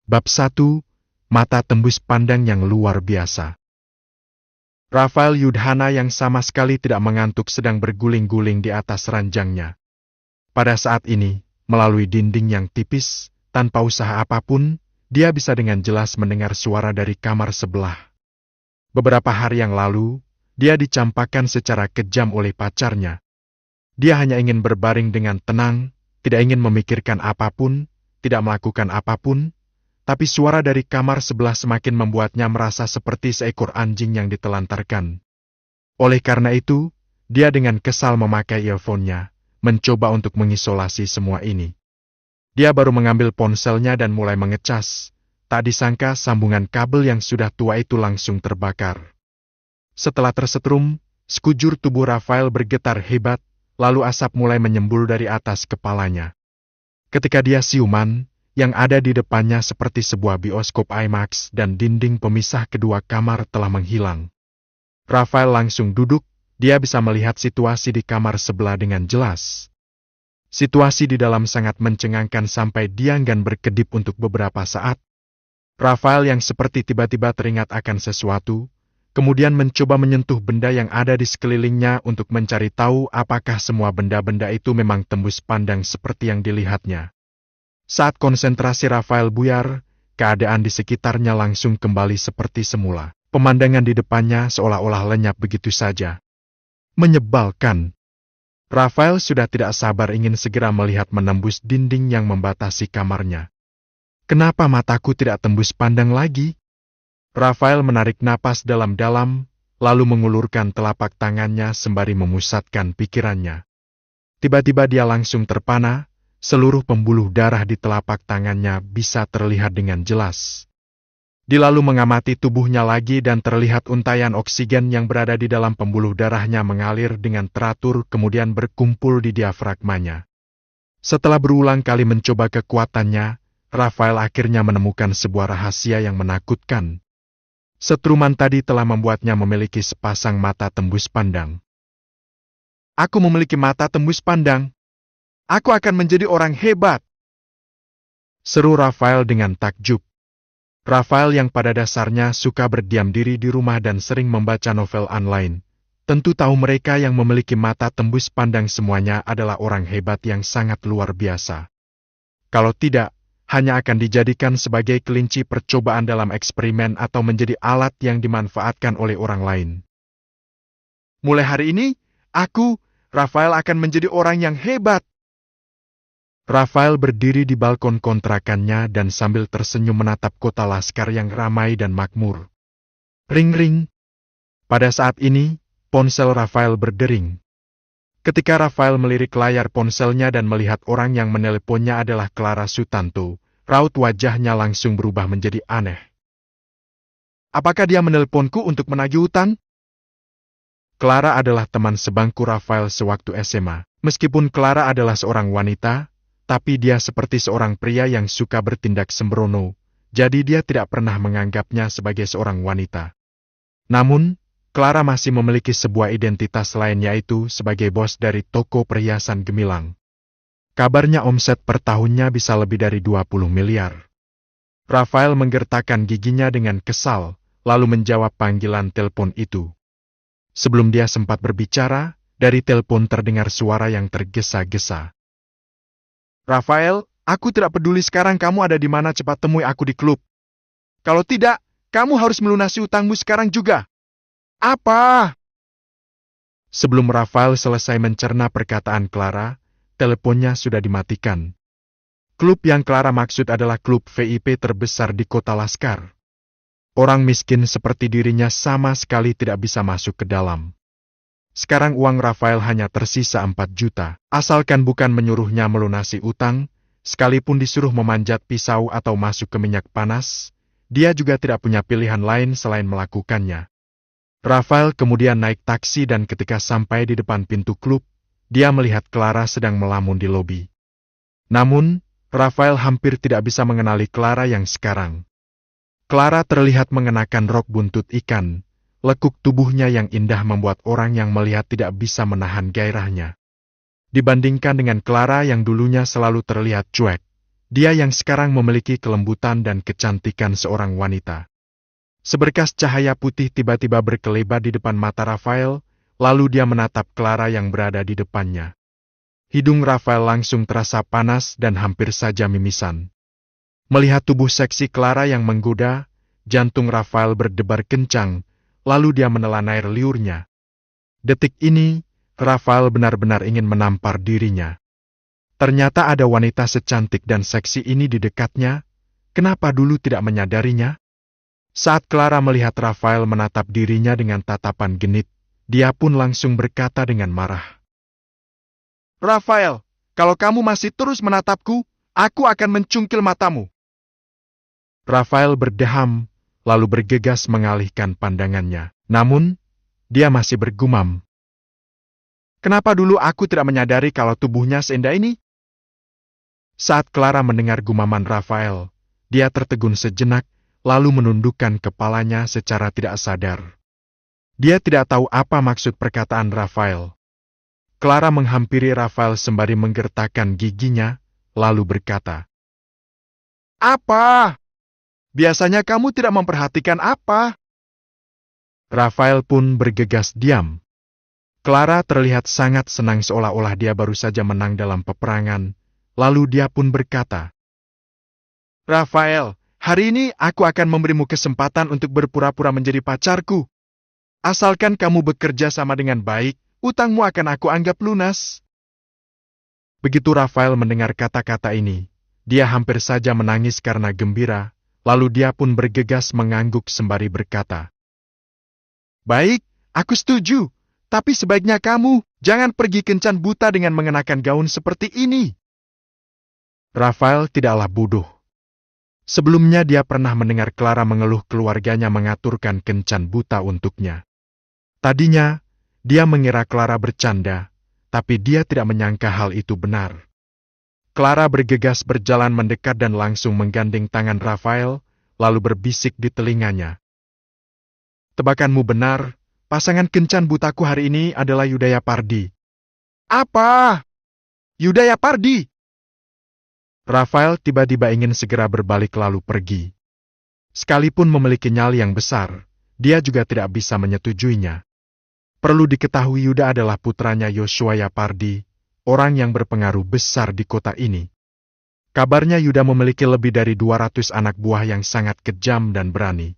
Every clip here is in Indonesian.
Bab 1, Mata Tembus Pandang yang Luar Biasa. Rafael Yudhana yang sama sekali tidak mengantuk sedang berguling-guling di atas ranjangnya. Pada saat ini, melalui dinding yang tipis, tanpa usaha apapun, dia bisa dengan jelas mendengar suara dari kamar sebelah. Beberapa hari yang lalu, dia dicampakkan secara kejam oleh pacarnya. Dia hanya ingin berbaring dengan tenang, tidak ingin memikirkan apapun, tidak melakukan apapun, tapi suara dari kamar sebelah semakin membuatnya merasa seperti seekor anjing yang ditelantarkan. Oleh karena itu, dia dengan kesal memakai earphone-nya, mencoba untuk mengisolasi semua ini. Dia baru mengambil ponselnya dan mulai mengecas. Tak disangka sambungan kabel yang sudah tua itu langsung terbakar. Setelah tersetrum, sekujur tubuh Rafael bergetar hebat, lalu asap mulai menyembul dari atas kepalanya. Ketika dia siuman, yang ada di depannya seperti sebuah bioskop IMAX dan dinding pemisah kedua kamar telah menghilang. Rafael langsung duduk, dia bisa melihat situasi di kamar sebelah dengan jelas. Situasi di dalam sangat mencengangkan sampai dia enggan berkedip untuk beberapa saat. Rafael yang seperti tiba-tiba teringat akan sesuatu, kemudian mencoba menyentuh benda yang ada di sekelilingnya untuk mencari tahu apakah semua benda-benda itu memang tembus pandang seperti yang dilihatnya. Saat konsentrasi Rafael buyar, keadaan di sekitarnya langsung kembali seperti semula. Pemandangan di depannya seolah-olah lenyap begitu saja. Menyebalkan. Rafael sudah tidak sabar ingin segera melihat menembus dinding yang membatasi kamarnya. Kenapa mataku tidak tembus pandang lagi? Rafael menarik napas dalam-dalam, lalu mengulurkan telapak tangannya sembari memusatkan pikirannya. Tiba-tiba dia langsung terpana. Seluruh pembuluh darah di telapak tangannya bisa terlihat dengan jelas. Dia lalu mengamati tubuhnya lagi dan terlihat untaian oksigen yang berada di dalam pembuluh darahnya mengalir dengan teratur kemudian berkumpul di diafragmanya. Setelah berulang kali mencoba kekuatannya, Rafael akhirnya menemukan sebuah rahasia yang menakutkan. Setruman tadi telah membuatnya memiliki sepasang mata tembus pandang. Aku memiliki mata tembus pandang. Aku akan menjadi orang hebat, seru Rafael dengan takjub. Rafael yang pada dasarnya suka berdiam diri di rumah dan sering membaca novel online, tentu tahu mereka yang memiliki mata tembus pandang semuanya adalah orang hebat yang sangat luar biasa. Kalau tidak, hanya akan dijadikan sebagai kelinci percobaan dalam eksperimen atau menjadi alat yang dimanfaatkan oleh orang lain. Mulai hari ini, aku, Rafael akan menjadi orang yang hebat. Rafael berdiri di balkon kontrakannya dan sambil tersenyum menatap kota Laskar yang ramai dan makmur. Ring-ring. Pada saat ini, ponsel Rafael berdering. Ketika Rafael melirik layar ponselnya dan melihat orang yang meneleponnya adalah Clara Sutanto, raut wajahnya langsung berubah menjadi aneh. Apakah dia meneleponku untuk menagih hutang? Clara adalah teman sebangku Rafael sewaktu SMA. Meskipun Clara adalah seorang wanita, tapi dia seperti seorang pria yang suka bertindak sembrono, jadi dia tidak pernah menganggapnya sebagai seorang wanita. Namun, Clara masih memiliki sebuah identitas lain yaitu sebagai bos dari toko perhiasan gemilang. Kabarnya omset per tahunnya bisa lebih dari 20 miliar. Rafael menggertakkan giginya dengan kesal, lalu menjawab panggilan telepon itu. Sebelum dia sempat berbicara, dari telepon terdengar suara yang tergesa-gesa. Rafael, aku tidak peduli sekarang kamu ada di mana, cepat temui aku di klub. Kalau tidak, kamu harus melunasi utangmu sekarang juga. Apa? Sebelum Rafael selesai mencerna perkataan Clara, teleponnya sudah dimatikan. Klub yang Clara maksud adalah klub VIP terbesar di kota Laskar. Orang miskin seperti dirinya sama sekali tidak bisa masuk ke dalam. Sekarang uang Rafael hanya tersisa 4 juta, asalkan bukan menyuruhnya melunasi utang, sekalipun disuruh memanjat pisau atau masuk ke minyak panas, dia juga tidak punya pilihan lain selain melakukannya. Rafael kemudian naik taksi dan ketika sampai di depan pintu klub, dia melihat Clara sedang melamun di lobi. Namun, Rafael hampir tidak bisa mengenali Clara yang sekarang. Clara terlihat mengenakan rok buntut ikan. Lekuk tubuhnya yang indah membuat orang yang melihat tidak bisa menahan gairahnya. Dibandingkan dengan Clara yang dulunya selalu terlihat cuek, Dia yang sekarang memiliki kelembutan dan kecantikan seorang wanita. Seberkas cahaya putih tiba-tiba berkelebat di depan mata Rafael, lalu dia menatap Clara yang berada di depannya. Hidung Rafael langsung terasa panas dan hampir saja mimisan. Melihat tubuh seksi Clara yang menggoda, jantung Rafael berdebar kencang, lalu dia menelan air liurnya. Detik ini, Rafael benar-benar ingin menampar dirinya. Ternyata ada wanita secantik dan seksi ini di dekatnya, kenapa dulu tidak menyadarinya? Saat Clara melihat Rafael menatap dirinya dengan tatapan genit, dia pun langsung berkata dengan marah. Rafael, kalau kamu masih terus menatapku, aku akan mencungkil matamu. Rafael berdeham, lalu bergegas mengalihkan pandangannya. Namun, dia masih bergumam. Kenapa dulu aku tidak menyadari kalau tubuhnya seindah ini? Saat Clara mendengar gumaman Rafael, dia tertegun sejenak, lalu menundukkan kepalanya secara tidak sadar. Dia tidak tahu apa maksud perkataan Rafael. Clara menghampiri Rafael sembari menggertakkan giginya, lalu berkata, Apa? Biasanya kamu tidak memperhatikan apa? Rafael pun bergegas diam. Clara terlihat sangat senang seolah-olah dia baru saja menang dalam peperangan, lalu dia pun berkata, Rafael, hari ini aku akan memberimu kesempatan untuk berpura-pura menjadi pacarku. Asalkan kamu bekerja sama dengan baik, utangmu akan aku anggap lunas. Begitu Rafael mendengar kata-kata ini, dia hampir saja menangis karena gembira, lalu dia pun bergegas mengangguk sembari berkata, Baik, aku setuju, tapi sebaiknya kamu jangan pergi kencan buta dengan mengenakan gaun seperti ini. Rafael tidaklah bodoh. Sebelumnya dia pernah mendengar Clara mengeluh keluarganya mengaturkan kencan buta untuknya. Tadinya, dia mengira Clara bercanda, tapi dia tidak menyangka hal itu benar. Clara bergegas berjalan mendekat dan langsung menggandeng tangan Rafael, lalu berbisik di telinganya. Tebakanmu benar, pasangan kencan butaku hari ini adalah Yudaya Pardi. Apa? Yudaya Pardi? Rafael tiba-tiba ingin segera berbalik lalu pergi. Sekalipun memiliki nyali yang besar, dia juga tidak bisa menyetujuinya. Perlu diketahui Yuda adalah putranya Yoshua Pardi, orang yang berpengaruh besar di kota ini. Kabarnya Yuda memiliki lebih dari 200 anak buah yang sangat kejam dan berani.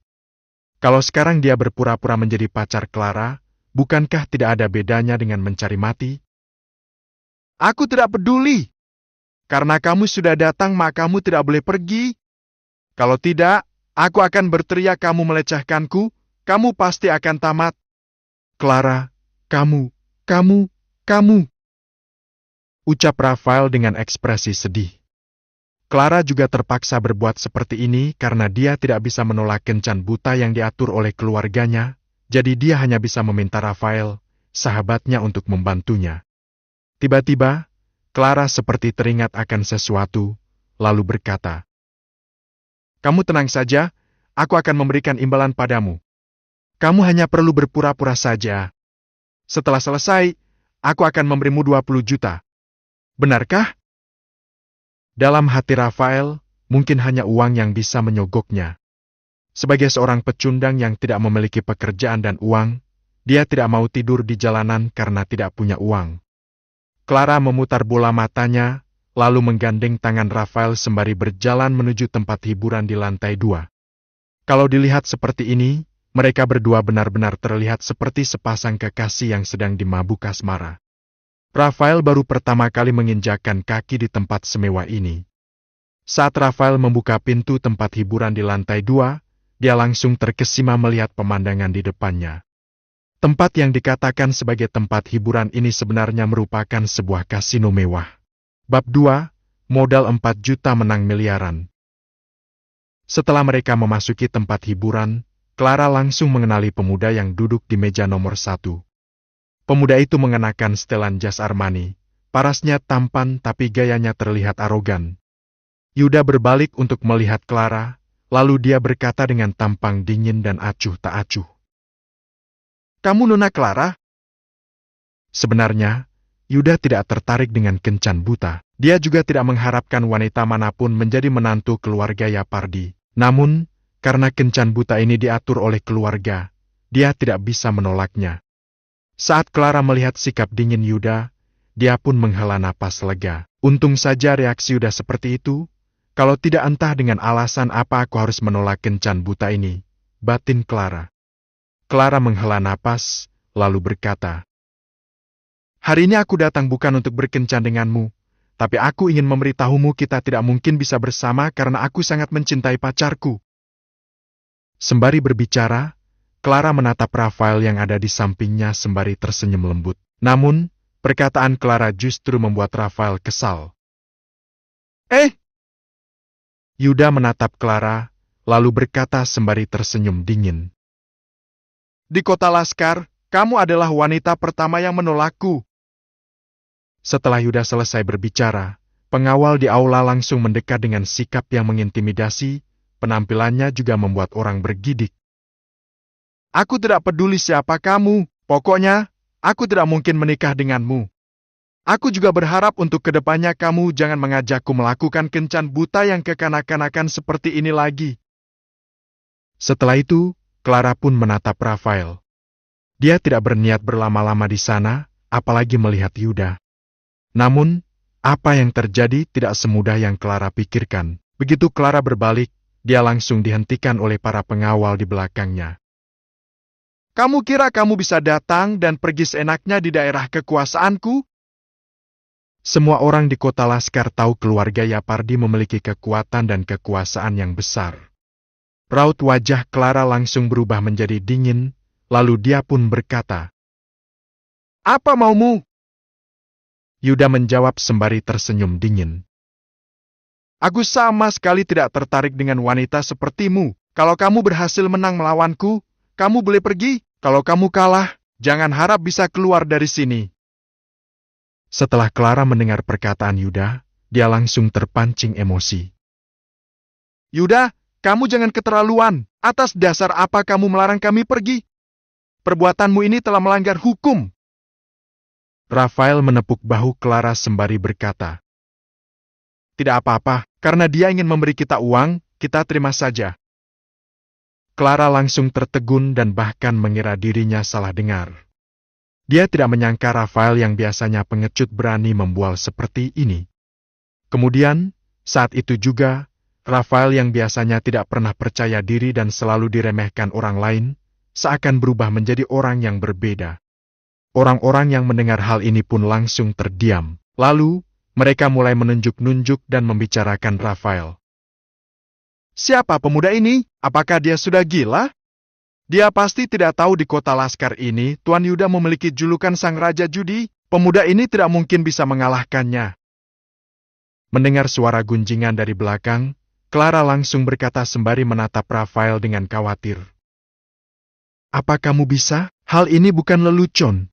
Kalau sekarang dia berpura-pura menjadi pacar Clara, bukankah tidak ada bedanya dengan mencari mati? Aku tidak peduli. Karena kamu sudah datang, maka kamu tidak boleh pergi. Kalau tidak, aku akan berteriak kamu melecehkanku, kamu pasti akan tamat. Clara, kamu. Ucap Rafael dengan ekspresi sedih. Clara juga terpaksa berbuat seperti ini karena dia tidak bisa menolak kencan buta yang diatur oleh keluarganya, jadi dia hanya bisa meminta Rafael, sahabatnya untuk membantunya. Tiba-tiba, Clara seperti teringat akan sesuatu, lalu berkata, Kamu tenang saja, aku akan memberikan imbalan padamu. Kamu hanya perlu berpura-pura saja. Setelah selesai, aku akan memberimu 20 juta. Benarkah? Dalam hati Rafael, mungkin hanya uang yang bisa menyogoknya. Sebagai seorang pecundang yang tidak memiliki pekerjaan dan uang, dia tidak mau tidur di jalanan karena tidak punya uang. Clara memutar bola matanya, lalu menggandeng tangan Rafael sembari berjalan menuju tempat hiburan di lantai 2. Kalau dilihat seperti ini, mereka berdua benar-benar terlihat seperti sepasang kekasih yang sedang dimabuk asmara. Rafael baru pertama kali menginjakkan kaki di tempat semewah ini. Saat Rafael membuka pintu tempat hiburan di lantai 2, dia langsung terkesima melihat pemandangan di depannya. Tempat yang dikatakan sebagai tempat hiburan ini sebenarnya merupakan sebuah kasino mewah. Bab 2, modal 4 juta menang miliaran. Setelah mereka memasuki tempat hiburan, Clara langsung mengenali pemuda yang duduk di meja nomor 1. Pemuda itu mengenakan setelan jas Armani, parasnya tampan tapi gayanya terlihat arogan. Yuda berbalik untuk melihat Clara, lalu dia berkata dengan tampang dingin dan acuh tak acuh. Kamu Nona Clara? Sebenarnya, Yuda tidak tertarik dengan kencan buta. Dia juga tidak mengharapkan wanita manapun menjadi menantu keluarga Yapardi. Namun, karena kencan buta ini diatur oleh keluarga, dia tidak bisa menolaknya. Saat Clara melihat sikap dingin Yuda, dia pun menghela napas lega. Untung saja reaksi Yuda seperti itu. Kalau tidak entah dengan alasan apa aku harus menolak kencan buta ini, batin Clara. Clara menghela napas, lalu berkata, "Hari ini aku datang bukan untuk berkencan denganmu, tapi aku ingin memberitahumu kita tidak mungkin bisa bersama karena aku sangat mencintai pacarku." Sembari berbicara, Clara menatap Rafael yang ada di sampingnya sembari tersenyum lembut. Namun, perkataan Clara justru membuat Rafael kesal. Yuda menatap Clara, lalu berkata sembari tersenyum dingin. "Di kota Laskar, kamu adalah wanita pertama yang menolakku." Setelah Yuda selesai berbicara, pengawal di aula langsung mendekat dengan sikap yang mengintimidasi, penampilannya juga membuat orang bergidik. "Aku tidak peduli siapa kamu, pokoknya, aku tidak mungkin menikah denganmu. Aku juga berharap untuk kedepannya kamu jangan mengajakku melakukan kencan buta yang kekanak-kanakan seperti ini lagi." Setelah itu, Clara pun menatap Rafael. Dia tidak berniat berlama-lama di sana, apalagi melihat Yuda. Namun, apa yang terjadi tidak semudah yang Clara pikirkan. Begitu Clara berbalik, dia langsung dihentikan oleh para pengawal di belakangnya. "Kamu kira kamu bisa datang dan pergi seenaknya di daerah kekuasaanku?" Semua orang di kota Laskar tahu keluarga Yapardi memiliki kekuatan dan kekuasaan yang besar. Raut wajah Clara langsung berubah menjadi dingin, lalu dia pun berkata, "Apa maumu?" Yuda menjawab sembari tersenyum dingin. "Aku sama sekali tidak tertarik dengan wanita sepertimu. Kalau kamu berhasil menang melawanku, kamu boleh pergi. Kalau kamu kalah, jangan harap bisa keluar dari sini." Setelah Clara mendengar perkataan Yuda, dia langsung terpancing emosi. "Yuda, kamu jangan keterlaluan. Atas dasar apa kamu melarang kami pergi? Perbuatanmu ini telah melanggar hukum." Rafael menepuk bahu Clara sembari berkata, "Tidak apa-apa, karena dia ingin memberi kita uang, kita terima saja." Clara langsung tertegun dan bahkan mengira dirinya salah dengar. Dia tidak menyangka Rafael yang biasanya pengecut berani membual seperti ini. Kemudian, saat itu juga, Rafael yang biasanya tidak pernah percaya diri dan selalu diremehkan orang lain, seakan berubah menjadi orang yang berbeda. Orang-orang yang mendengar hal ini pun langsung terdiam. Lalu, mereka mulai menunjuk-nunjuk dan membicarakan Rafael. "Siapa pemuda ini? Apakah dia sudah gila? Dia pasti tidak tahu di kota Laskar ini, Tuan Yuda memiliki julukan Sang Raja Judi. Pemuda ini tidak mungkin bisa mengalahkannya." Mendengar suara gunjingan dari belakang, Clara langsung berkata sembari menatap Rafael dengan khawatir. "Apa kamu bisa? Hal ini bukan lelucon."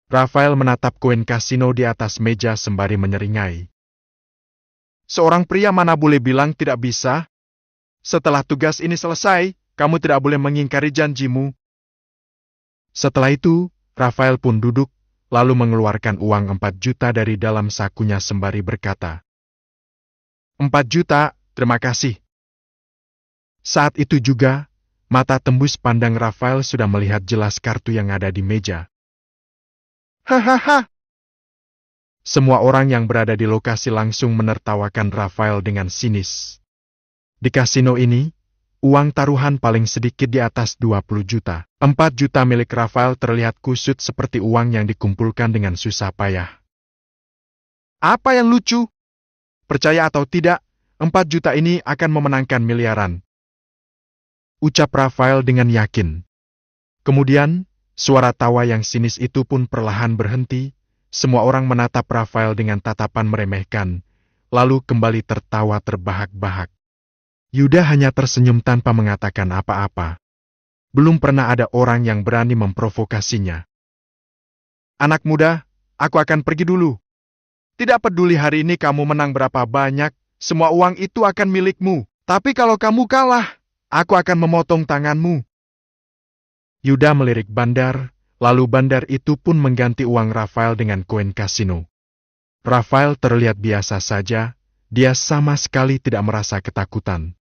Rafael menatap koin kasino di atas meja sembari menyeringai. "Seorang pria mana boleh bilang tidak bisa? Setelah tugas ini selesai, kamu tidak boleh mengingkari janjimu." Setelah itu, Rafael pun duduk, lalu mengeluarkan uang 4 juta dari dalam sakunya sembari berkata, 4 juta, terima kasih." Saat itu juga, mata tembus pandang Rafael sudah melihat jelas kartu yang ada di meja. "Hahaha." Semua orang yang berada di lokasi langsung menertawakan Rafael dengan sinis. Di kasino ini, uang taruhan paling sedikit di atas 20 juta. 4 juta milik Rafael terlihat kusut seperti uang yang dikumpulkan dengan susah payah. "Apa yang lucu? Percaya atau tidak, 4 juta ini akan memenangkan miliaran," ucap Rafael dengan yakin. Kemudian, suara tawa yang sinis itu pun perlahan berhenti. Semua orang menatap Rafael dengan tatapan meremehkan, lalu kembali tertawa terbahak-bahak. Yuda hanya tersenyum tanpa mengatakan apa-apa. Belum pernah ada orang yang berani memprovokasinya. "Anak muda, aku akan pergi dulu. Tidak peduli hari ini kamu menang berapa banyak, semua uang itu akan milikmu. Tapi kalau kamu kalah, aku akan memotong tanganmu." Yuda melirik bandar, lalu bandar itu pun mengganti uang Rafael dengan koin kasino. Rafael terlihat biasa saja, dia sama sekali tidak merasa ketakutan.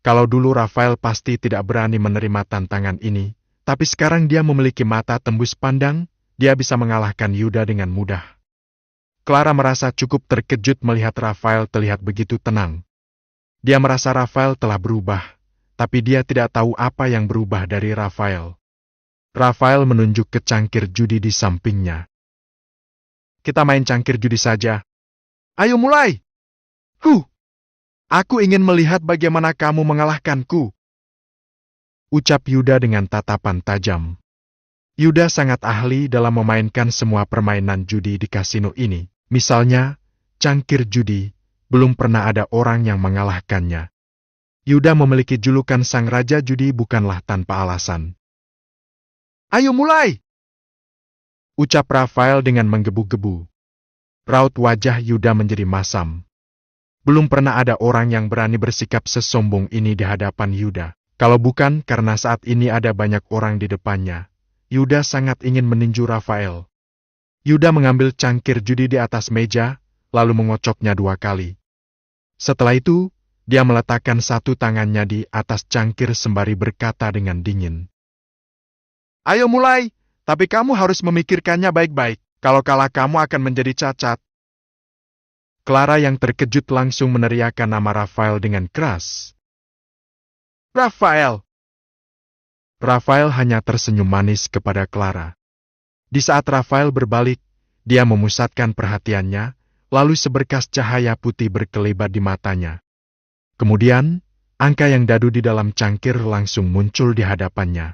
Kalau dulu Rafael pasti tidak berani menerima tantangan ini, tapi sekarang dia memiliki mata tembus pandang, dia bisa mengalahkan Yuda dengan mudah. Clara merasa cukup terkejut melihat Rafael terlihat begitu tenang. Dia merasa Rafael telah berubah, tapi dia tidak tahu apa yang berubah dari Rafael. Rafael menunjuk ke cangkir judi di sampingnya. Kita main cangkir judi saja. Ayo mulai! Aku ingin melihat bagaimana kamu mengalahkanku. Ucap Yuda dengan tatapan tajam. Yuda sangat ahli dalam memainkan semua permainan judi di kasino ini. Misalnya, cangkir judi, belum pernah ada orang yang mengalahkannya. Yuda memiliki julukan sang raja judi bukanlah tanpa alasan. Ayo mulai! Ucap Rafael dengan menggebu-gebu. Raut wajah Yuda menjadi masam. Belum pernah ada orang yang berani bersikap sesombong ini di hadapan Yuda. Kalau bukan karena saat ini ada banyak orang di depannya, Yuda sangat ingin meninju Rafael. Yuda mengambil cangkir judi di atas meja, lalu mengocoknya 2 kali. Setelah itu, dia meletakkan satu tangannya di atas cangkir sembari berkata dengan dingin. Ayo mulai, tapi kamu harus memikirkannya baik-baik. Kalau kalah kamu akan menjadi cacat. Clara yang terkejut langsung meneriakkan nama Rafael dengan keras. Rafael! Rafael hanya tersenyum manis kepada Clara. Di saat Rafael berbalik, dia memusatkan perhatiannya, lalu seberkas cahaya putih berkelebat di matanya. Kemudian, angka yang dadu di dalam cangkir langsung muncul di hadapannya.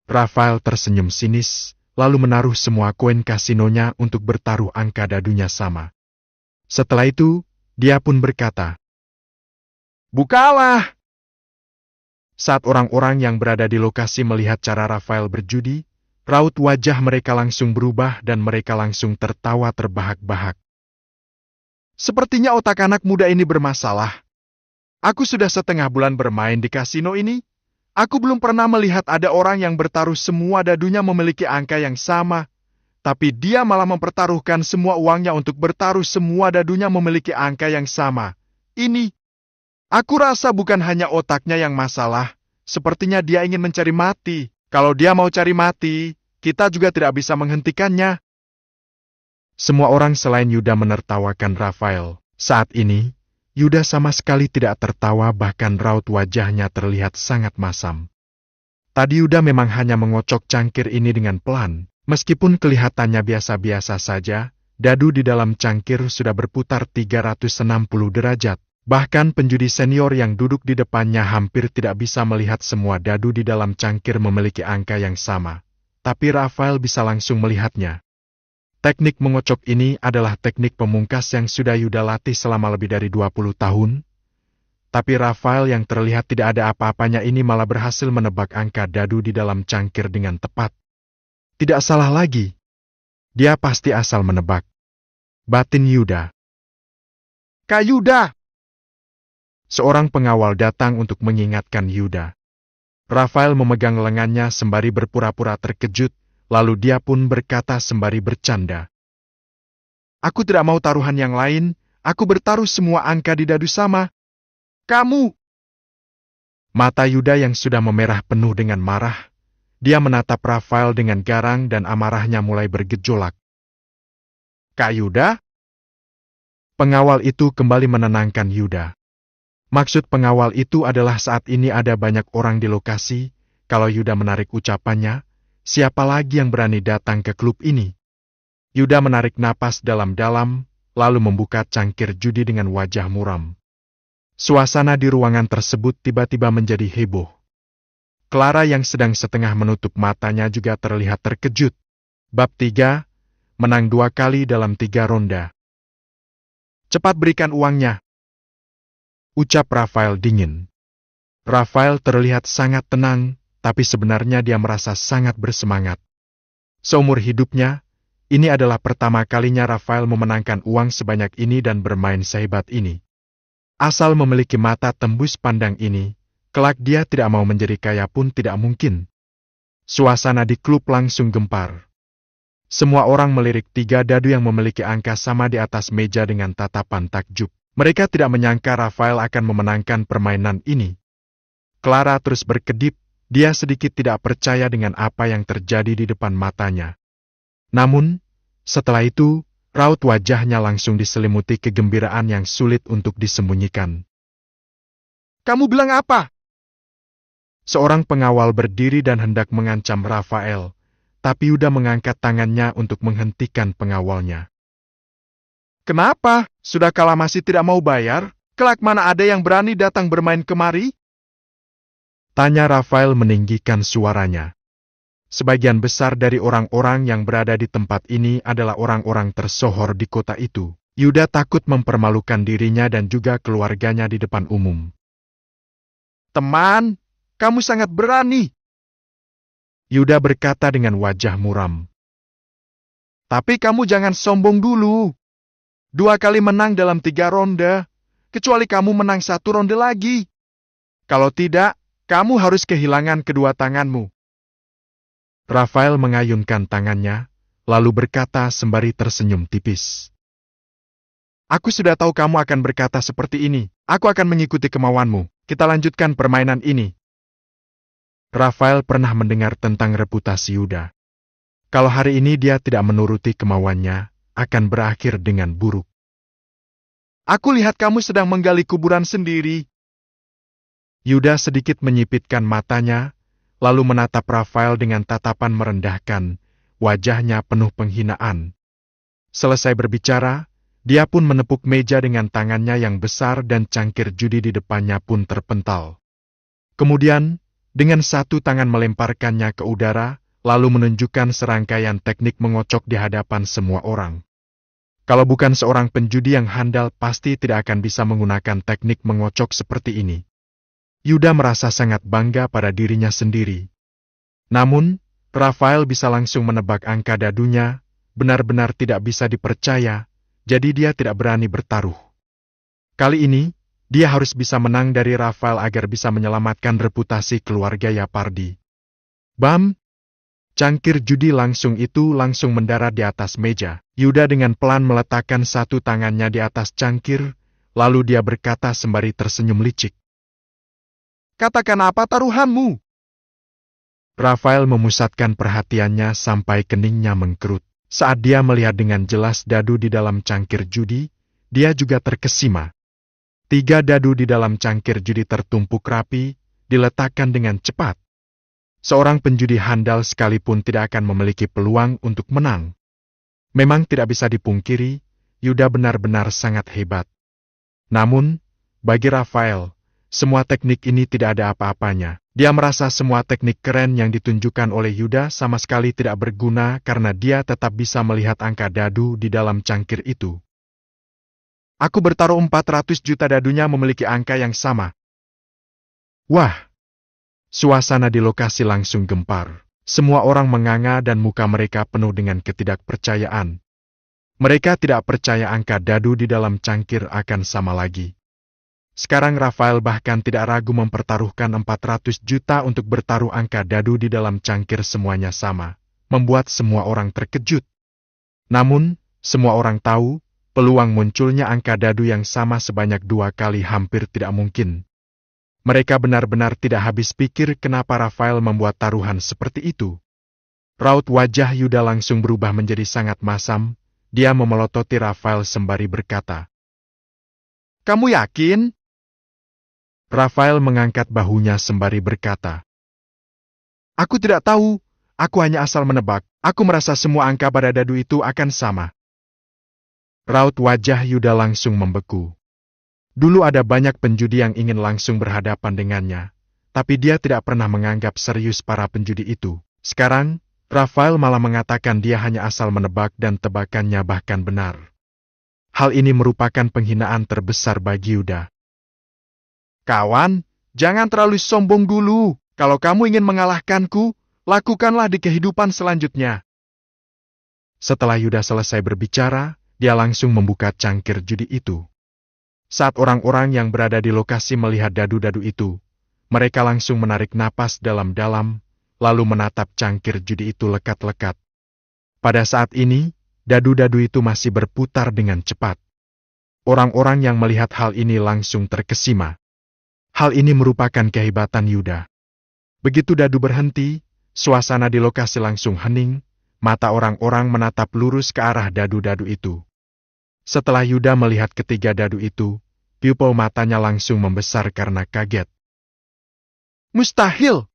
Rafael tersenyum sinis, lalu menaruh semua koin kasinonya untuk bertaruh angka dadunya sama. Setelah itu, dia pun berkata, "Bukalah!" Saat orang-orang yang berada di lokasi melihat cara Rafael berjudi, raut wajah mereka langsung berubah dan mereka langsung tertawa terbahak-bahak. Sepertinya otak anak muda ini bermasalah. Aku sudah setengah bulan bermain di kasino ini. Aku belum pernah melihat ada orang yang bertaruh semua dadunya memiliki angka yang sama. Tapi dia malah mempertaruhkan semua uangnya untuk bertaruh semua dadunya memiliki angka yang sama. Aku rasa bukan hanya otaknya yang masalah. Sepertinya dia ingin mencari mati. Kalau dia mau cari mati, kita juga tidak bisa menghentikannya. Semua orang selain Yuda menertawakan Rafael. Saat ini, Yuda sama sekali tidak tertawa bahkan raut wajahnya terlihat sangat masam. Tadi Yuda memang hanya mengocok cangkir ini dengan pelan. Meskipun kelihatannya biasa-biasa saja, dadu di dalam cangkir sudah berputar 360 derajat. Bahkan penjudi senior yang duduk di depannya hampir tidak bisa melihat semua dadu di dalam cangkir memiliki angka yang sama. Tapi Rafael bisa langsung melihatnya. Teknik mengocok ini adalah teknik pemungkas yang sudah Yuda latih selama lebih dari 20 tahun. Tapi Rafael yang terlihat tidak ada apa-apanya ini malah berhasil menebak angka dadu di dalam cangkir dengan tepat. Tidak salah lagi. Dia pasti asal menebak. Batin Yuda. Kak Yuda! Seorang pengawal datang untuk mengingatkan Yuda. Rafael memegang lengannya sembari berpura-pura terkejut, lalu dia pun berkata sembari bercanda. Aku tidak mau taruhan yang lain, aku bertaruh semua angka di dadu sama. Kamu! Mata Yuda yang sudah memerah penuh dengan marah. Dia menatap Rafael dengan garang dan amarahnya mulai bergejolak. Kak Yuda? Pengawal itu kembali menenangkan Yuda. Maksud pengawal itu adalah saat ini ada banyak orang di lokasi, kalau Yuda menarik ucapannya, siapa lagi yang berani datang ke klub ini? Yuda menarik napas dalam-dalam, lalu membuka cangkir judi dengan wajah muram. Suasana di ruangan tersebut tiba-tiba menjadi heboh. Clara yang sedang setengah menutup matanya juga terlihat terkejut. Bab 3, menang 2 kali dalam 3 ronda. Cepat berikan uangnya. Ucap Rafael dingin. Rafael terlihat sangat tenang, tapi sebenarnya dia merasa sangat bersemangat. Seumur hidupnya, ini adalah pertama kalinya Rafael memenangkan uang sebanyak ini dan bermain sehebat ini. Asal memiliki mata tembus pandang ini, kelak dia tidak mau menjadi kaya pun tidak mungkin. Suasana di klub langsung gempar. Semua orang melirik 3 dadu yang memiliki angka sama di atas meja dengan tatapan takjub. Mereka tidak menyangka Rafael akan memenangkan permainan ini. Clara terus berkedip, dia sedikit tidak percaya dengan apa yang terjadi di depan matanya. Namun, setelah itu, raut wajahnya langsung diselimuti kegembiraan yang sulit untuk disembunyikan. "Kamu bilang apa?" Seorang pengawal berdiri dan hendak mengancam Rafael, tapi Yuda mengangkat tangannya untuk menghentikan pengawalnya. "Kenapa? Sudah kalah masih tidak mau bayar? Kelak mana ada yang berani datang bermain kemari?" Tanya Rafael meninggikan suaranya. Sebagian besar dari orang-orang yang berada di tempat ini adalah orang-orang tersohor di kota itu. Yuda takut mempermalukan dirinya dan juga keluarganya di depan umum. "Teman, kamu sangat berani," Yuda berkata dengan wajah muram. "Tapi kamu jangan sombong dulu. 2 kali menang dalam 3 ronde, kecuali kamu menang 1 ronde lagi. Kalau tidak, kamu harus kehilangan kedua tanganmu." Rafael mengayunkan tangannya, lalu berkata sembari tersenyum tipis. "Aku sudah tahu kamu akan berkata seperti ini. Aku akan mengikuti kemauanmu. Kita lanjutkan permainan ini." Rafael pernah mendengar tentang reputasi Yuda. Kalau hari ini dia tidak menuruti kemauannya, akan berakhir dengan buruk. "Aku lihat kamu sedang menggali kuburan sendiri." Yuda sedikit menyipitkan matanya, lalu menatap Rafael dengan tatapan merendahkan, wajahnya penuh penghinaan. Selesai berbicara, dia pun menepuk meja dengan tangannya yang besar dan cangkir judi di depannya pun terpental. Kemudian, dengan satu tangan melemparkannya ke udara, lalu menunjukkan serangkaian teknik mengocok di hadapan semua orang. Kalau bukan seorang penjudi yang handal, pasti tidak akan bisa menggunakan teknik mengocok seperti ini. Yuda merasa sangat bangga pada dirinya sendiri. Namun, Rafael bisa langsung menebak angka dadunya, benar-benar tidak bisa dipercaya, jadi dia tidak berani bertaruh. Kali ini, dia harus bisa menang dari Rafael agar bisa menyelamatkan reputasi keluarga Yapardi. Bam! Cangkir judi langsung mendarat di atas meja. Yuda dengan pelan meletakkan satu tangannya di atas cangkir, lalu dia berkata sembari tersenyum licik. "Katakan apa taruhanmu?" Rafael memusatkan perhatiannya sampai keningnya mengkerut. Saat dia melihat dengan jelas dadu di dalam cangkir judi, dia juga terkesima. 3 dadu di dalam cangkir judi tertumpuk rapi, diletakkan dengan cepat. Seorang penjudi handal sekalipun tidak akan memiliki peluang untuk menang. Memang tidak bisa dipungkiri, Yuda benar-benar sangat hebat. Namun, bagi Rafael, semua teknik ini tidak ada apa-apanya. Dia merasa semua teknik keren yang ditunjukkan oleh Yuda sama sekali tidak berguna karena dia tetap bisa melihat angka dadu di dalam cangkir itu. "Aku bertaruh 400 juta dadunya memiliki angka yang sama." Wah! Suasana di lokasi langsung gempar. Semua orang menganga dan muka mereka penuh dengan ketidakpercayaan. Mereka tidak percaya angka dadu di dalam cangkir akan sama lagi. Sekarang Rafael bahkan tidak ragu mempertaruhkan 400 juta untuk bertaruh angka dadu di dalam cangkir semuanya sama, membuat semua orang terkejut. Namun, semua orang tahu, peluang munculnya angka dadu yang sama sebanyak 2 kali hampir tidak mungkin. Mereka benar-benar tidak habis pikir kenapa Rafael membuat taruhan seperti itu. Raut wajah Yuda langsung berubah menjadi sangat masam, dia memelototi Rafael sembari berkata, "Kamu yakin?" Rafael mengangkat bahunya sembari berkata, "Aku tidak tahu, aku hanya asal menebak, aku merasa semua angka pada dadu itu akan sama." Raut wajah Yuda langsung membeku. Dulu ada banyak penjudi yang ingin langsung berhadapan dengannya, tapi dia tidak pernah menganggap serius para penjudi itu. Sekarang, Rafael malah mengatakan dia hanya asal menebak dan tebakannya bahkan benar. Hal ini merupakan penghinaan terbesar bagi Yuda. "Kawan, jangan terlalu sombong dulu. Kalau kamu ingin mengalahkanku, lakukanlah di kehidupan selanjutnya." Setelah Yuda selesai berbicara, dia langsung membuka cangkir judi itu. Saat orang-orang yang berada di lokasi melihat dadu-dadu itu, mereka langsung menarik napas dalam-dalam, lalu menatap cangkir judi itu lekat-lekat. Pada saat ini, dadu-dadu itu masih berputar dengan cepat. Orang-orang yang melihat hal ini langsung terkesima. Hal ini merupakan kehebatan Yuda. Begitu dadu berhenti, suasana di lokasi langsung hening, mata orang-orang menatap lurus ke arah dadu-dadu itu. Setelah Yuda melihat ketiga dadu itu, pupil matanya langsung membesar karena kaget. Mustahil!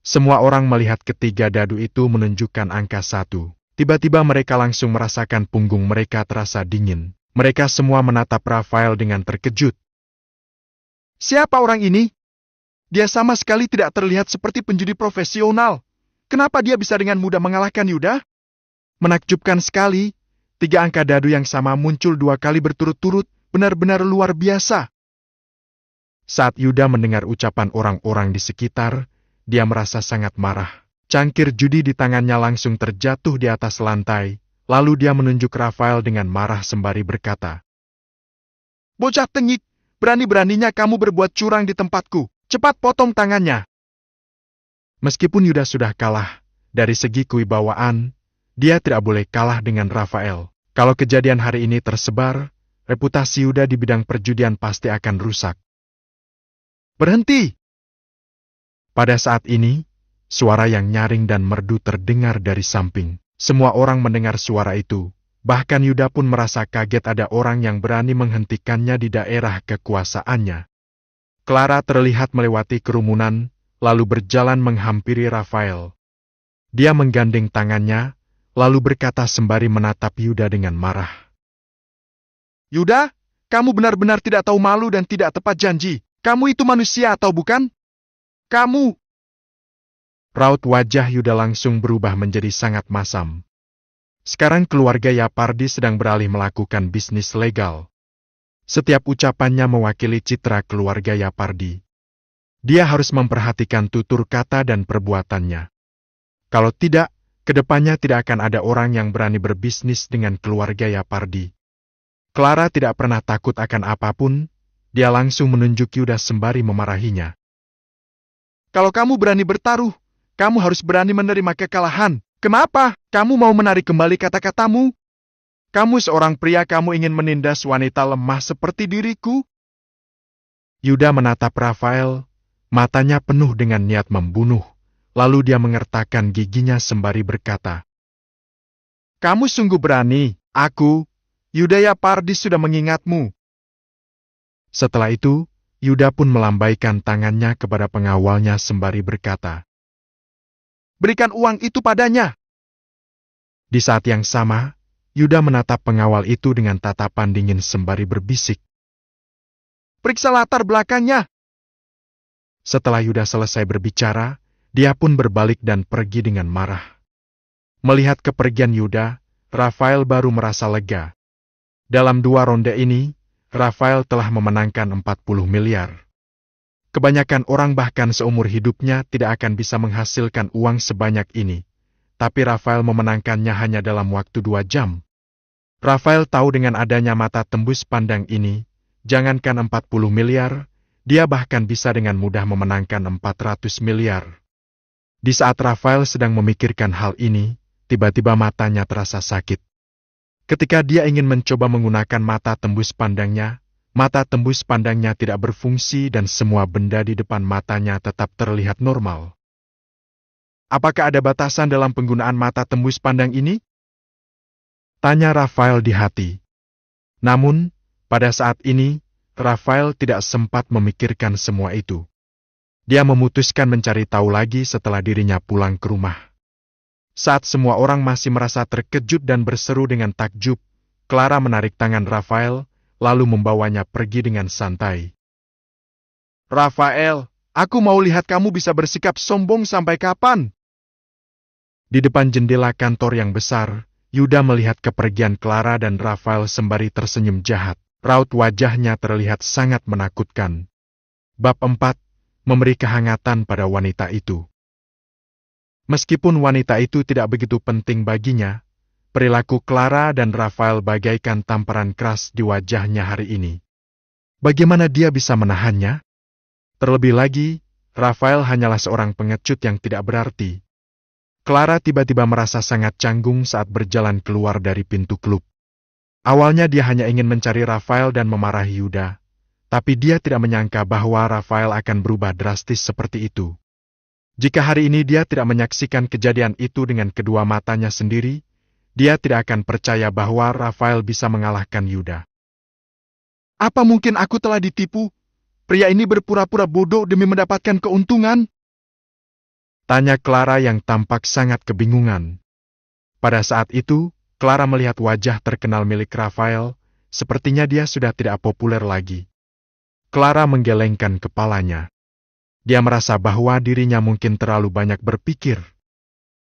Semua orang melihat ketiga dadu itu menunjukkan angka 1. Tiba-tiba mereka langsung merasakan punggung mereka terasa dingin. Mereka semua menatap Rafael dengan terkejut. Siapa orang ini? Dia sama sekali tidak terlihat seperti penjudi profesional. Kenapa dia bisa dengan mudah mengalahkan Yuda? Menakjubkan sekali. 3 angka dadu yang sama muncul 2 kali berturut-turut, benar-benar luar biasa. Saat Yuda mendengar ucapan orang-orang di sekitar, dia merasa sangat marah. Cangkir judi di tangannya langsung terjatuh di atas lantai, lalu dia menunjuk Rafael dengan marah sembari berkata, Bocah tengik, berani-beraninya kamu berbuat curang di tempatku, cepat potong tangannya. Meskipun Yuda sudah kalah, dari segi kewibawaan, dia tidak boleh kalah dengan Rafael. Kalau kejadian hari ini tersebar, reputasi Yuda di bidang perjudian pasti akan rusak. Berhenti! Pada saat ini, suara yang nyaring dan merdu terdengar dari samping. Semua orang mendengar suara itu, bahkan Yuda pun merasa kaget ada orang yang berani menghentikannya di daerah kekuasaannya. Clara terlihat melewati kerumunan, lalu berjalan menghampiri Rafael. Dia menggandeng tangannya, lalu berkata sembari menatap Yuda dengan marah. Yuda, kamu benar-benar tidak tahu malu dan tidak tepat janji. Kamu itu manusia atau bukan? Kamu! Raut wajah Yuda langsung berubah menjadi sangat masam. Sekarang keluarga Yapardi sedang beralih melakukan bisnis legal. Setiap ucapannya mewakili citra keluarga Yapardi. Dia harus memperhatikan tutur kata dan perbuatannya. Kalau tidak, kedepannya tidak akan ada orang yang berani berbisnis dengan keluarga Yapardi. Clara tidak pernah takut akan apapun, dia langsung menunjuk Yuda sembari memarahinya. Kalau kamu berani bertaruh, kamu harus berani menerima kekalahan. Kenapa? Kamu mau menarik kembali kata-katamu? Kamu seorang pria, kamu ingin menindas wanita lemah seperti diriku? Yuda menatap Rafael, matanya penuh dengan niat membunuh, lalu dia mengertakkan giginya sembari berkata, Kamu sungguh berani, aku, Yuda Yapardi sudah mengingatmu. Setelah itu, Yuda pun melambaikan tangannya kepada pengawalnya sembari berkata, Berikan uang itu padanya. Di saat yang sama, Yuda menatap pengawal itu dengan tatapan dingin sembari berbisik, Periksa latar belakangnya. Setelah Yuda selesai berbicara, dia pun berbalik dan pergi dengan marah. Melihat kepergian Yuda, Rafael baru merasa lega. Dalam 2 ronde ini, Rafael telah memenangkan 40 miliar. Kebanyakan orang bahkan seumur hidupnya tidak akan bisa menghasilkan uang sebanyak ini. Tapi Rafael memenangkannya hanya dalam waktu 2 jam. Rafael tahu dengan adanya mata tembus pandang ini, jangankan 40 miliar, dia bahkan bisa dengan mudah memenangkan 400 miliar. Di saat Rafael sedang memikirkan hal ini, tiba-tiba matanya terasa sakit. Ketika dia ingin mencoba menggunakan mata tembus pandangnya tidak berfungsi dan semua benda di depan matanya tetap terlihat normal. Apakah ada batasan dalam penggunaan mata tembus pandang ini? Tanya Rafael di hati. Namun, pada saat ini, Rafael tidak sempat memikirkan semua itu. Dia memutuskan mencari tahu lagi setelah dirinya pulang ke rumah. Saat semua orang masih merasa terkejut dan berseru dengan takjub, Clara menarik tangan Rafael, lalu membawanya pergi dengan santai. Rafael, aku mau lihat kamu bisa bersikap sombong sampai kapan? Di depan jendela kantor yang besar, Yuda melihat kepergian Clara dan Rafael sembari tersenyum jahat. Raut wajahnya terlihat sangat menakutkan. Bab 4, memberi kehangatan pada wanita itu. Meskipun wanita itu tidak begitu penting baginya, perilaku Clara dan Rafael bagaikan tamparan keras di wajahnya hari ini. Bagaimana dia bisa menahannya? Terlebih lagi, Rafael hanyalah seorang pengecut yang tidak berarti. Clara tiba-tiba merasa sangat canggung saat berjalan keluar dari pintu klub. Awalnya dia hanya ingin mencari Rafael dan memarahi Yuda, tapi dia tidak menyangka bahwa Rafael akan berubah drastis seperti itu. Jika hari ini dia tidak menyaksikan kejadian itu dengan kedua matanya sendiri, dia tidak akan percaya bahwa Rafael bisa mengalahkan Yuda. Apa mungkin aku telah ditipu? Pria ini berpura-pura bodoh demi mendapatkan keuntungan? Tanya Clara yang tampak sangat kebingungan. Pada saat itu, Clara melihat wajah terkenal milik Rafael, sepertinya dia sudah tidak populer lagi. Clara menggelengkan kepalanya. Dia merasa bahwa dirinya mungkin terlalu banyak berpikir.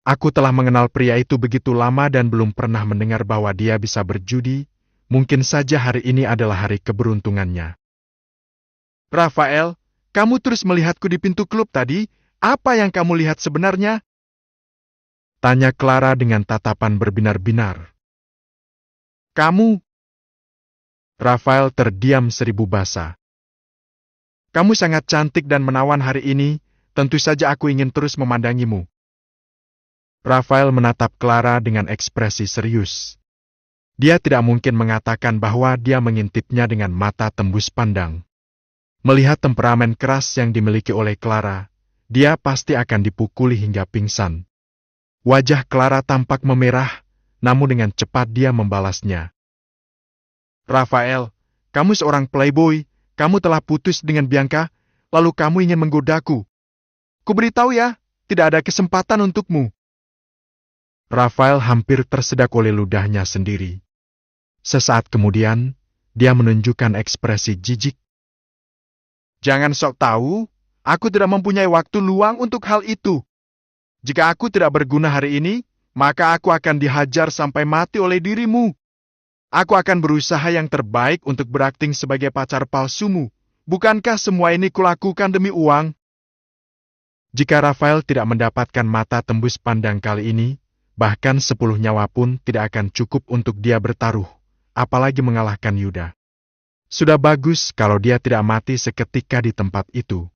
Aku telah mengenal pria itu begitu lama dan belum pernah mendengar bahwa dia bisa berjudi, mungkin saja hari ini adalah hari keberuntungannya. Rafael, kamu terus melihatku di pintu klub tadi, apa yang kamu lihat sebenarnya? Tanya Clara dengan tatapan berbinar-binar. Kamu? Rafael terdiam seribu bahasa. Kamu sangat cantik dan menawan hari ini, tentu saja aku ingin terus memandangimu. Rafael menatap Clara dengan ekspresi serius. Dia tidak mungkin mengatakan bahwa dia mengintipnya dengan mata tembus pandang. Melihat temperamen keras yang dimiliki oleh Clara, dia pasti akan dipukuli hingga pingsan. Wajah Clara tampak memerah, namun dengan cepat dia membalasnya. Rafael, kamu seorang playboy, kamu telah putus dengan Bianca, lalu kamu ingin menggodaku. Kuberitahu ya, tidak ada kesempatan untukmu. Rafael hampir tersedak oleh ludahnya sendiri. Sesaat kemudian, dia menunjukkan ekspresi jijik. Jangan sok tahu, aku tidak mempunyai waktu luang untuk hal itu. Jika aku tidak berguna hari ini, maka aku akan dihajar sampai mati oleh dirimu. Aku akan berusaha yang terbaik untuk berakting sebagai pacar palsumu. Bukankah semua ini kulakukan demi uang? Jika Rafael tidak mendapatkan mata tembus pandang kali ini, bahkan 10 nyawa pun tidak akan cukup untuk dia bertaruh, apalagi mengalahkan Yuda. Sudah bagus kalau dia tidak mati seketika di tempat itu.